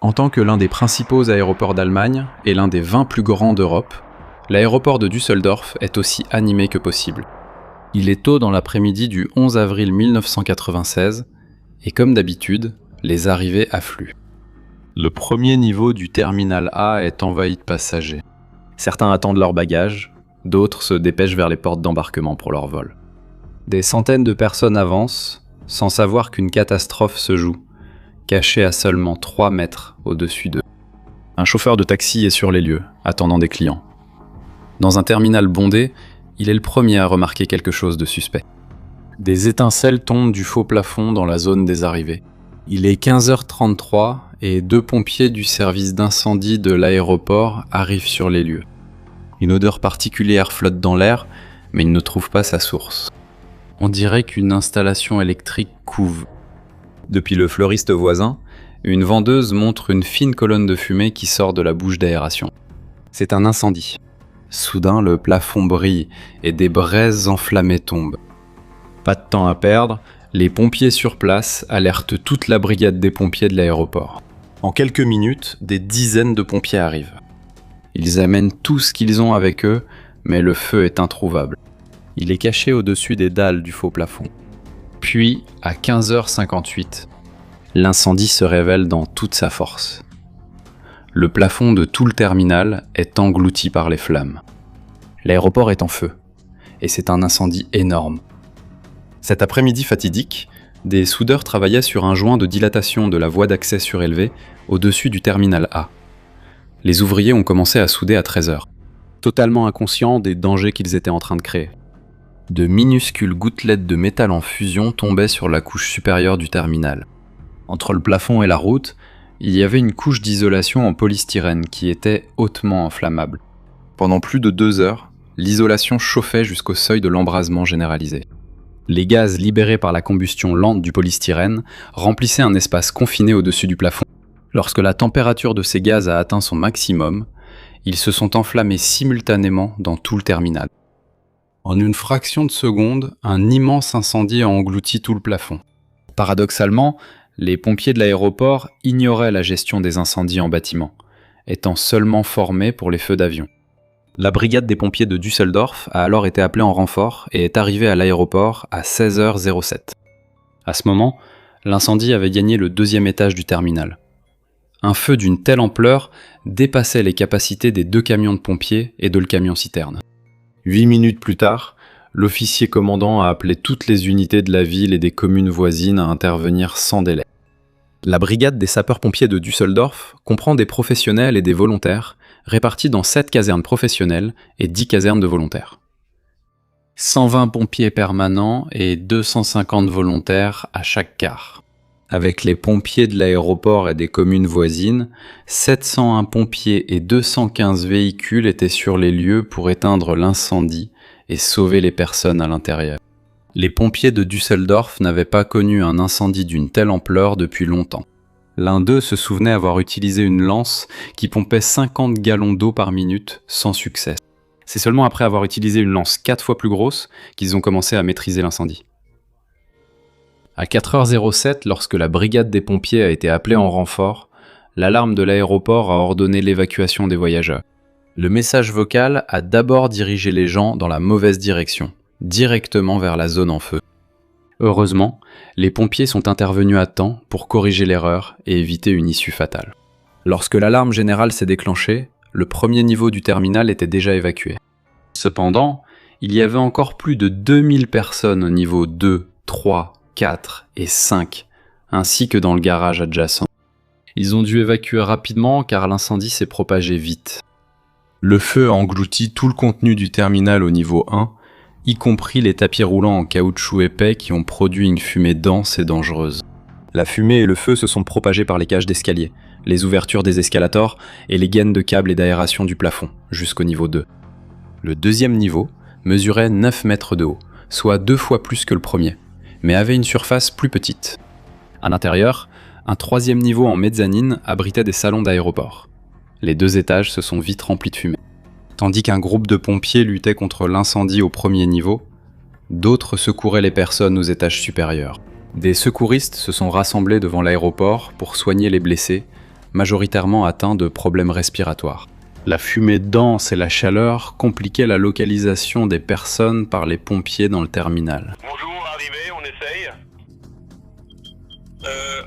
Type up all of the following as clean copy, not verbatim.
En tant que l'un des principaux aéroports d'Allemagne et l'un des 20 plus grands d'Europe, l'aéroport de Düsseldorf est aussi animé que possible. Il est tôt dans l'après-midi du 11 avril 1996, et comme d'habitude, les arrivées affluent. Le premier niveau du terminal A est envahi de passagers. Certains attendent leurs bagages, d'autres se dépêchent vers les portes d'embarquement pour leur vol. Des centaines de personnes avancent, sans savoir qu'une catastrophe se joue, cachée à seulement 3 mètres au-dessus d'eux. Un chauffeur de taxi est sur les lieux, attendant des clients. Dans un terminal bondé, il est le premier à remarquer quelque chose de suspect. Des étincelles tombent du faux plafond dans la zone des arrivées. Il est 15h33 et 2 pompiers du service d'incendie de l'aéroport arrivent sur les lieux. Une odeur particulière flotte dans l'air, mais ils ne trouvent pas sa source. On dirait qu'une installation électrique couve. Depuis le fleuriste voisin, une vendeuse montre une fine colonne de fumée qui sort de la bouche d'aération. C'est un incendie. Soudain, le plafond brille et des braises enflammées tombent. Pas de temps à perdre, les pompiers sur place alertent toute la brigade des pompiers de l'aéroport. En quelques minutes, des dizaines de pompiers arrivent. Ils amènent tout ce qu'ils ont avec eux, mais le feu est introuvable. Il est caché au-dessus des dalles du faux plafond. Puis, à 15h58, l'incendie se révèle dans toute sa force. Le plafond de tout le terminal est englouti par les flammes. L'aéroport est en feu, et c'est un incendie énorme. Cet après-midi fatidique, des soudeurs travaillaient sur un joint de dilatation de la voie d'accès surélevée au-dessus du terminal A. Les ouvriers ont commencé à souder à 13h, totalement inconscients des dangers qu'ils étaient en train de créer. De minuscules gouttelettes de métal en fusion tombaient sur la couche supérieure du terminal. Entre le plafond et la route, il y avait une couche d'isolation en polystyrène qui était hautement inflammable. Pendant plus de 2 heures, l'isolation chauffait jusqu'au seuil de l'embrasement généralisé. Les gaz libérés par la combustion lente du polystyrène remplissaient un espace confiné au-dessus du plafond. Lorsque la température de ces gaz a atteint son maximum, ils se sont enflammés simultanément dans tout le terminal. En une fraction de seconde, un immense incendie a englouti tout le plafond. Paradoxalement, les pompiers de l'aéroport ignoraient la gestion des incendies en bâtiment, étant seulement formés pour les feux d'avion. La brigade des pompiers de Düsseldorf a alors été appelée en renfort et est arrivée à l'aéroport à 16h07. À ce moment, l'incendie avait gagné le 2e étage du terminal. Un feu d'une telle ampleur dépassait les capacités des 2 camions de pompiers et de le camion-citerne. 8 minutes plus tard, l'officier commandant a appelé toutes les unités de la ville et des communes voisines à intervenir sans délai. La brigade des sapeurs-pompiers de Düsseldorf comprend des professionnels et des volontaires, répartis dans 7 casernes professionnelles et 10 casernes de volontaires. 120 pompiers permanents et 250 volontaires à chaque quart. Avec les pompiers de l'aéroport et des communes voisines, 701 pompiers et 215 véhicules étaient sur les lieux pour éteindre l'incendie et sauver les personnes à l'intérieur. Les pompiers de Düsseldorf n'avaient pas connu un incendie d'une telle ampleur depuis longtemps. L'un d'eux se souvenait avoir utilisé une lance qui pompait 50 gallons d'eau par minute sans succès. C'est seulement après avoir utilisé une lance 4 fois plus grosse qu'ils ont commencé à maîtriser l'incendie. À 4h07, lorsque la brigade des pompiers a été appelée en renfort, l'alarme de l'aéroport a ordonné l'évacuation des voyageurs. Le message vocal a d'abord dirigé les gens dans la mauvaise direction, directement vers la zone en feu. Heureusement, les pompiers sont intervenus à temps pour corriger l'erreur et éviter une issue fatale. Lorsque l'alarme générale s'est déclenchée, le premier niveau du terminal était déjà évacué. Cependant, il y avait encore plus de 2000 personnes au niveau 2, 3, 4 et 5, ainsi que dans le garage adjacent. Ils ont dû évacuer rapidement car l'incendie s'est propagé vite. Le feu a englouti tout le contenu du terminal au niveau 1, y compris les tapis roulants en caoutchouc épais qui ont produit une fumée dense et dangereuse. La fumée et le feu se sont propagés par les cages d'escalier, les ouvertures des escalators et les gaines de câbles et d'aération du plafond, jusqu'au niveau 2. Le 2e niveau mesurait 9 mètres de haut, soit 2 fois plus que le premier, mais avait une surface plus petite. À l'intérieur, un 3e niveau en mezzanine abritait des salons d'aéroport. Les 2 étages se sont vite remplis de fumée. Tandis qu'un groupe de pompiers luttait contre l'incendie au 1er niveau, d'autres secouraient les personnes aux étages supérieurs. Des secouristes se sont rassemblés devant l'aéroport pour soigner les blessés, majoritairement atteints de problèmes respiratoires. La fumée dense et la chaleur compliquaient la localisation des personnes par les pompiers dans le terminal. Bonjour, arrivé, on essaye.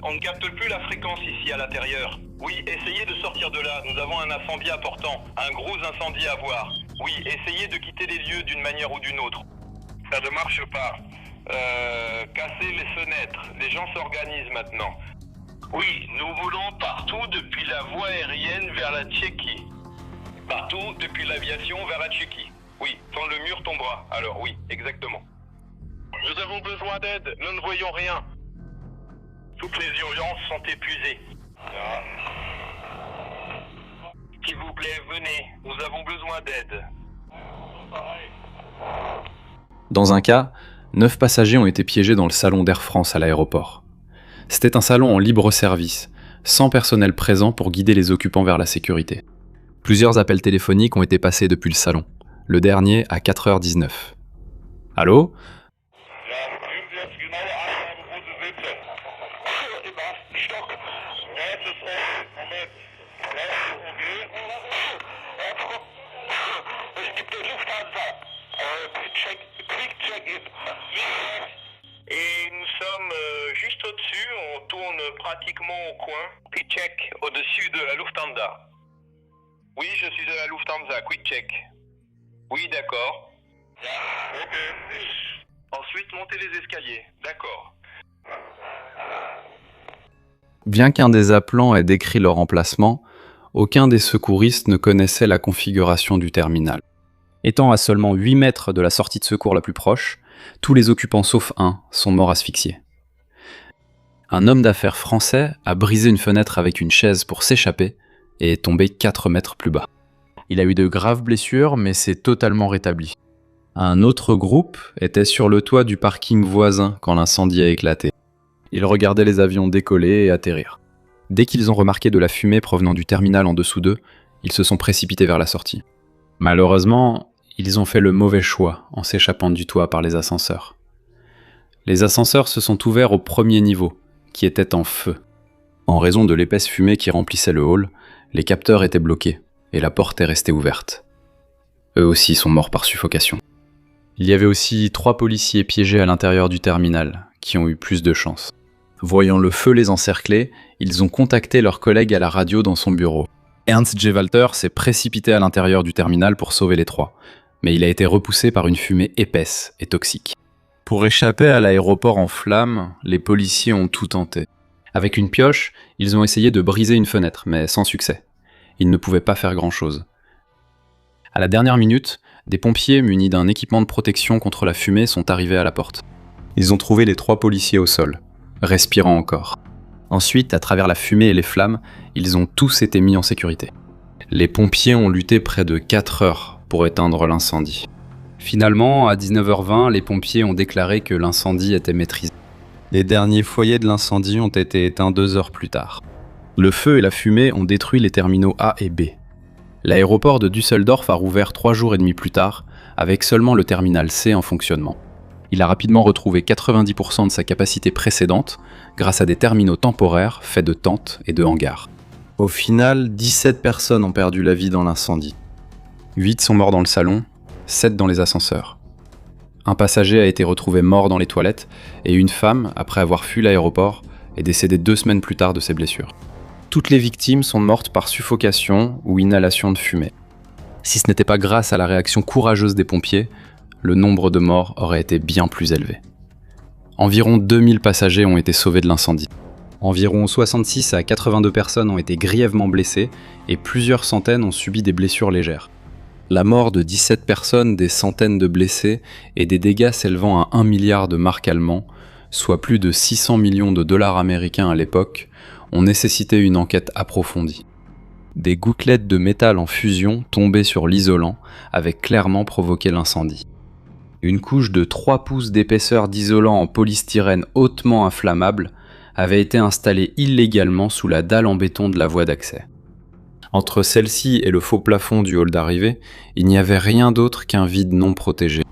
On ne capte plus la fréquence ici à l'intérieur. Oui, essayez de sortir de là, nous avons un incendie important, un gros incendie à voir. Oui, essayez de quitter les lieux d'une manière ou d'une autre. Ça ne marche pas. Cassez les fenêtres, les gens s'organisent maintenant. Oui, nous voulons partout depuis la voie aérienne vers la Tchéquie. Partout depuis l'aviation vers la Tchéquie. Oui, quand le mur tombera. Alors oui, exactement. Nous avons besoin d'aide, nous ne voyons rien. Toutes les urgences sont épuisées. S'il vous plaît, venez, nous avons besoin d'aide. Dans un cas, 9 passagers ont été piégés dans le salon d'Air France à l'aéroport. C'était un salon en libre service, sans personnel présent pour guider les occupants vers la sécurité. Plusieurs appels téléphoniques ont été passés depuis le salon, le dernier à 4h19. Allô ? Et nous sommes juste au-dessus, on tourne pratiquement au coin. Quick check, au-dessus de la Lufthansa. Oui, je suis de la Lufthansa, quick check. Oui, d'accord. Ok. Ensuite, montez les escaliers, d'accord. Bien qu'un des appelants ait décrit leur emplacement, aucun des secouristes ne connaissait la configuration du terminal. Étant à seulement 8 mètres de la sortie de secours la plus proche, tous les occupants sauf un sont morts asphyxiés. Un homme d'affaires français a brisé une fenêtre avec une chaise pour s'échapper et est tombé 4 mètres plus bas. Il a eu de graves blessures, mais s'est totalement rétabli. Un autre groupe était sur le toit du parking voisin quand l'incendie a éclaté. Ils regardaient les avions décoller et atterrir. Dès qu'ils ont remarqué de la fumée provenant du terminal en dessous d'eux, ils se sont précipités vers la sortie. Malheureusement, ils ont fait le mauvais choix en s'échappant du toit par les ascenseurs. Les ascenseurs se sont ouverts au premier niveau, qui était en feu. En raison de l'épaisse fumée qui remplissait le hall, les capteurs étaient bloqués et la porte est restée ouverte. Eux aussi sont morts par suffocation. Il y avait aussi 3 policiers piégés à l'intérieur du terminal, qui ont eu plus de chance. Voyant le feu les encercler, ils ont contacté leur collègue à la radio dans son bureau. Ernst J. Walter s'est précipité à l'intérieur du terminal pour sauver les 3, mais il a été repoussé par une fumée épaisse et toxique. Pour échapper à l'aéroport en flammes, les policiers ont tout tenté. Avec une pioche, ils ont essayé de briser une fenêtre, mais sans succès. Ils ne pouvaient pas faire grand-chose. À la dernière minute, des pompiers munis d'un équipement de protection contre la fumée sont arrivés à la porte. Ils ont trouvé les 3 policiers au sol, respirant encore. Ensuite, à travers la fumée et les flammes, ils ont tous été mis en sécurité. Les pompiers ont lutté près de 4 heures pour éteindre l'incendie. Finalement, à 19h20, les pompiers ont déclaré que l'incendie était maîtrisé. Les derniers foyers de l'incendie ont été éteints 2 heures plus tard. Le feu et la fumée ont détruit les terminaux A et B. L'aéroport de Düsseldorf a rouvert 3 jours et demi plus tard, avec seulement le terminal C en fonctionnement. Il a rapidement retrouvé 90% de sa capacité précédente grâce à des terminaux temporaires faits de tentes et de hangars. Au final, 17 personnes ont perdu la vie dans l'incendie. 8 sont morts dans le salon, 7 dans les ascenseurs. Un passager a été retrouvé mort dans les toilettes et une femme, après avoir fui l'aéroport, est décédée 2 semaines plus tard de ses blessures. Toutes les victimes sont mortes par suffocation ou inhalation de fumée. Si ce n'était pas grâce à la réaction courageuse des pompiers, le nombre de morts aurait été bien plus élevé. Environ 2000 passagers ont été sauvés de l'incendie. Environ 66 à 82 personnes ont été grièvement blessées et plusieurs centaines ont subi des blessures légères. La mort de 17 personnes, des centaines de blessés et des dégâts s'élevant à 1 milliard de marks allemands, soit plus de 600 millions de dollars américains à l'époque, ont nécessité une enquête approfondie. Des gouttelettes de métal en fusion tombées sur l'isolant avaient clairement provoqué l'incendie. Une couche de 3 pouces d'épaisseur d'isolant en polystyrène hautement inflammable avait été installée illégalement sous la dalle en béton de la voie d'accès. Entre celle-ci et le faux plafond du hall d'arrivée, il n'y avait rien d'autre qu'un vide non protégé.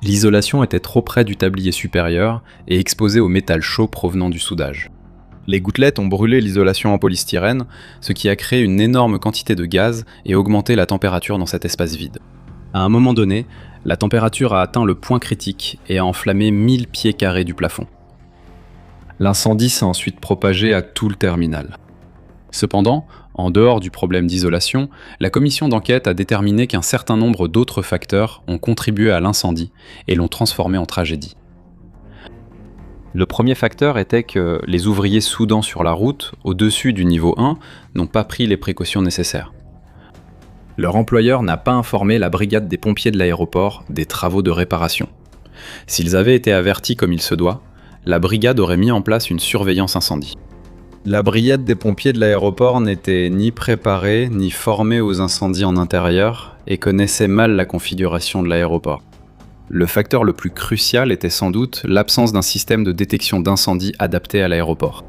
L'isolation était trop près du tablier supérieur et exposée au métal chaud provenant du soudage. Les gouttelettes ont brûlé l'isolation en polystyrène, ce qui a créé une énorme quantité de gaz et augmenté la température dans cet espace vide. À un moment donné, la température a atteint le point critique et a enflammé 1000 pieds carrés du plafond. L'incendie s'est ensuite propagé à tout le terminal. Cependant, en dehors du problème d'isolation, la commission d'enquête a déterminé qu'un certain nombre d'autres facteurs ont contribué à l'incendie et l'ont transformé en tragédie. Le premier facteur était que les ouvriers soudant sur la route, au-dessus du niveau 1, n'ont pas pris les précautions nécessaires. Leur employeur n'a pas informé la brigade des pompiers de l'aéroport des travaux de réparation. S'ils avaient été avertis comme il se doit, la brigade aurait mis en place une surveillance incendie. La brigade des pompiers de l'aéroport n'était ni préparée ni formée aux incendies en intérieur et connaissait mal la configuration de l'aéroport. Le facteur le plus crucial était sans doute l'absence d'un système de détection d'incendie adapté à l'aéroport.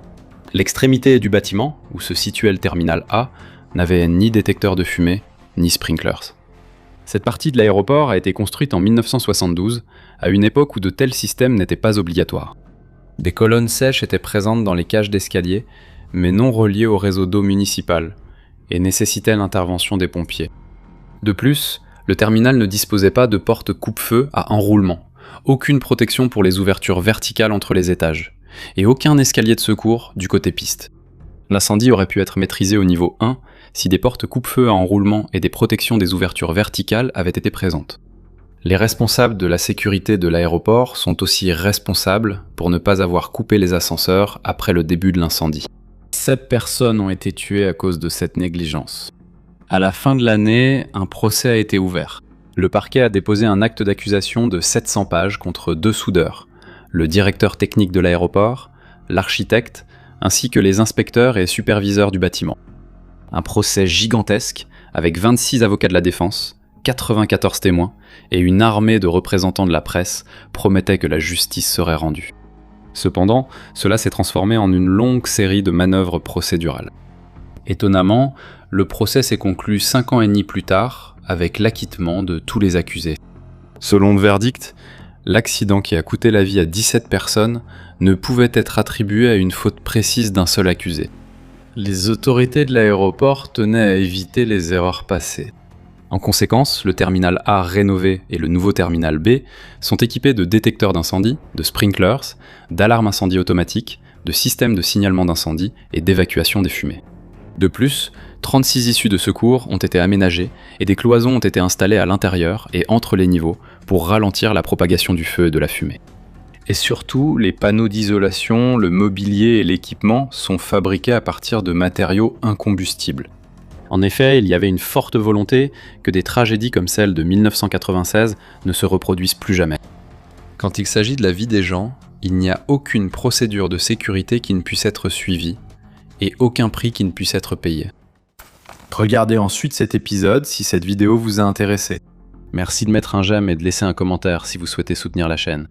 L'extrémité du bâtiment, où se situait le terminal A, n'avait ni détecteur de fumée, ni sprinklers. Cette partie de l'aéroport a été construite en 1972, à une époque où de tels systèmes n'étaient pas obligatoires. Des colonnes sèches étaient présentes dans les cages d'escalier, mais non reliées au réseau d'eau municipal, et nécessitaient l'intervention des pompiers. De plus, le terminal ne disposait pas de porte coupe-feu à enroulement, aucune protection pour les ouvertures verticales entre les étages, et aucun escalier de secours du côté piste. L'incendie aurait pu être maîtrisé au niveau 1 si des portes coupe-feu à enroulement et des protections des ouvertures verticales avaient été présentes. Les responsables de la sécurité de l'aéroport sont aussi responsables pour ne pas avoir coupé les ascenseurs après le début de l'incendie. 7 personnes ont été tuées à cause de cette négligence. À la fin de l'année, un procès a été ouvert. Le parquet a déposé un acte d'accusation de 700 pages contre 2 soudeurs, le directeur technique de l'aéroport, l'architecte, ainsi que les inspecteurs et superviseurs du bâtiment. Un procès gigantesque, avec 26 avocats de la défense, 94 témoins et une armée de représentants de la presse promettait que la justice serait rendue. Cependant, cela s'est transformé en une longue série de manœuvres procédurales. Étonnamment, le procès s'est conclu 5 ans et demi plus tard, avec l'acquittement de tous les accusés. Selon le verdict, l'accident qui a coûté la vie à 17 personnes ne pouvait être attribué à une faute précise d'un seul accusé. Les autorités de l'aéroport tenaient à éviter les erreurs passées. En conséquence, le terminal A rénové et le nouveau terminal B sont équipés de détecteurs d'incendie, de sprinklers, d'alarmes incendie automatiques, de systèmes de signalement d'incendie et d'évacuation des fumées. De plus, 36 issues de secours ont été aménagées et des cloisons ont été installées à l'intérieur et entre les niveaux pour ralentir la propagation du feu et de la fumée. Et surtout, les panneaux d'isolation, le mobilier et l'équipement sont fabriqués à partir de matériaux incombustibles. En effet, il y avait une forte volonté que des tragédies comme celle de 1996 ne se reproduisent plus jamais. Quand il s'agit de la vie des gens, il n'y a aucune procédure de sécurité qui ne puisse être suivie et aucun prix qui ne puisse être payé. Regardez ensuite cet épisode si cette vidéo vous a intéressé. Merci de mettre un j'aime et de laisser un commentaire si vous souhaitez soutenir la chaîne.